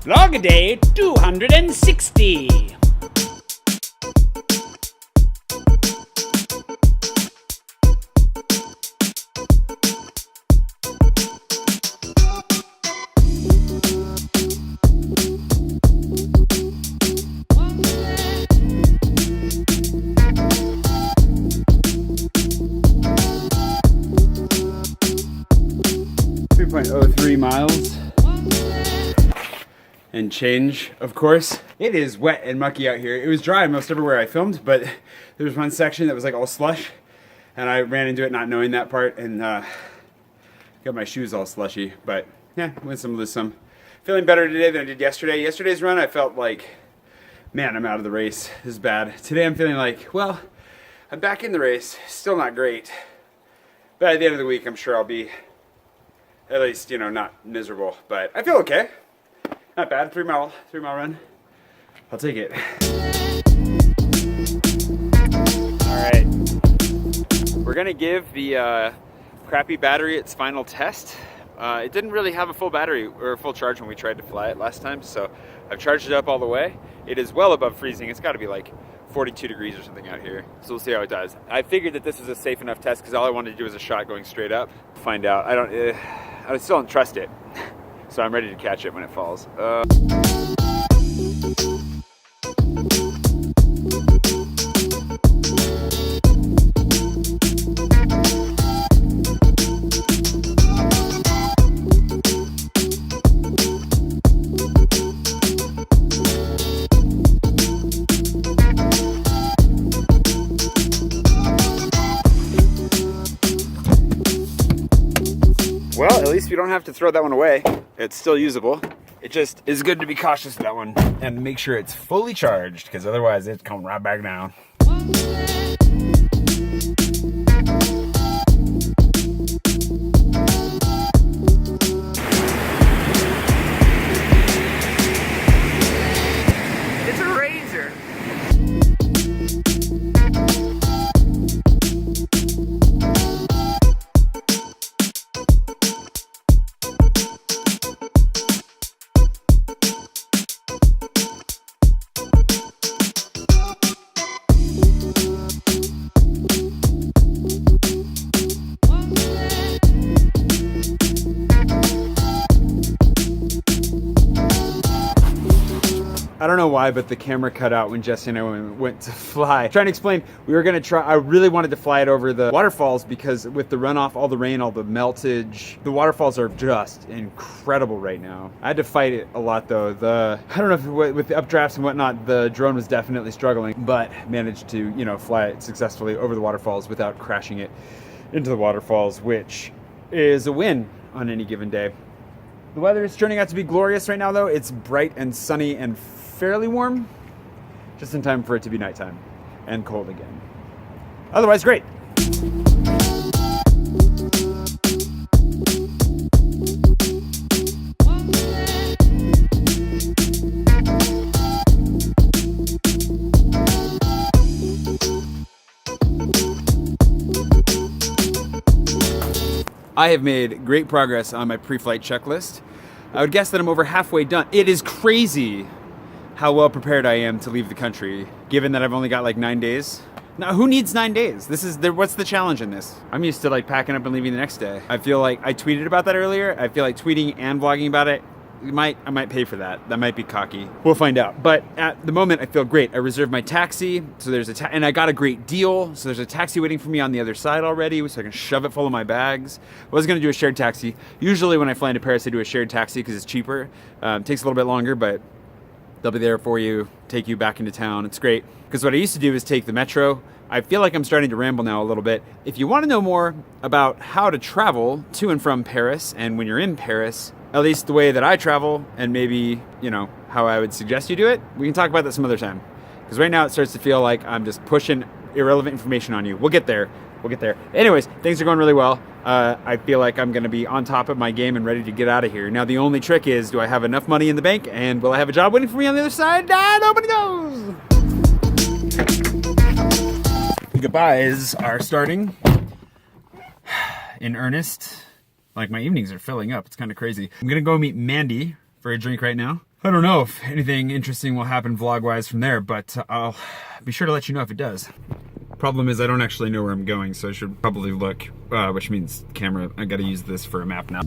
Log day 260. .03 miles and change, of course. It is wet and mucky out here. It was dry most everywhere I filmed, but there was one section that was like all slush, and I ran into it not knowing that part, and got my shoes all slushy. But yeah, win some, lose some. Feeling better today than I did yesterday. Yesterday's run, I felt like, man, I'm out of the race. This is bad. Today I'm feeling like, well, I'm back in the race. Still not great, but at the end of the week, I'm sure I'll be at least, you know, not miserable, but I feel okay. Not bad. 3 mile run. I'll take it. All right. We're gonna give the crappy battery its final test. It didn't really have a full battery or a full charge when we tried to fly it last time, so I've charged it up all the way. It is well above freezing. It's got to be like 42 degrees or something out here, so we'll see how it does. I figured that this was a safe enough test because all I wanted to do was a shot going straight up. Find out. I still don't trust it, so I'm ready to catch it when it falls. Well, at least we don't have to throw that one away. It's still usable. It just is good to be cautious of that one and make sure it's fully charged, because otherwise it's coming right back down. It's a Ranger. I don't know why, but the camera cut out when Jesse and I went to fly. Trying to explain, we were gonna try, I really wanted to fly it over the waterfalls because with the runoff, all the rain, all the meltage, the waterfalls are just incredible right now. I had to fight it a lot though. I don't know if with the updrafts and whatnot, the drone was definitely struggling, but managed to, you know, fly it successfully over the waterfalls without crashing it into the waterfalls, which is a win on any given day. The weather is turning out to be glorious right now though. It's bright and sunny and fairly warm, just in time for it to be nighttime and cold again. Otherwise, great. I have made great progress on my pre-flight checklist. I would guess that I'm over halfway done. It is crazy how well prepared I am to leave the country, given that I've only got like 9 days. Now, who needs 9 days? What's the challenge in this? I'm used to like packing up and leaving the next day. I feel like I tweeted about that earlier. I feel like tweeting and vlogging about it, I might pay for that. That might be cocky. We'll find out. But at the moment, I feel great. I reserved my taxi, so there's and I got a great deal. So there's a taxi waiting for me on the other side already, so I can shove it full of my bags. I was gonna do a shared taxi. Usually when I fly into Paris, I do a shared taxi because it's cheaper. Takes a little bit longer, but they'll be there for you, take you back into town. It's great. Because what I used to do is take the metro. I feel like I'm starting to ramble now a little bit. If you want to know more about how to travel to and from Paris, and when you're in Paris, at least the way that I travel, and maybe, you know, how I would suggest you do it, we can talk about that some other time. Because right now it starts to feel like I'm just pushing irrelevant information on you. We'll get there. We'll get there. Anyways, things are going really well. I feel like I'm going to be on top of my game and ready to get out of here. Now, the only trick is, do I have enough money in the bank, and will I have a job waiting for me on the other side? Nobody knows. The goodbyes are starting in earnest. Like, my evenings are filling up. It's kind of crazy. I'm going to go meet Mandy for a drink right now. I don't know if anything interesting will happen vlog-wise from there, but I'll be sure to let you know if it does. Problem is I don't actually know where I'm going, so I should probably look, which means camera. I gotta use this for a map now.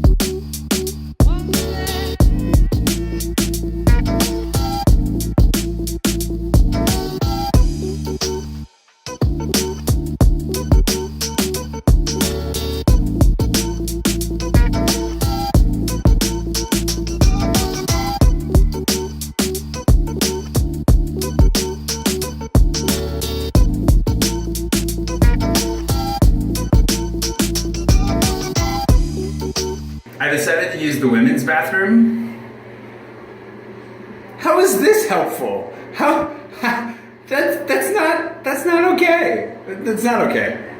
I decided to use the women's bathroom. How is this helpful? That's not okay. That's not okay.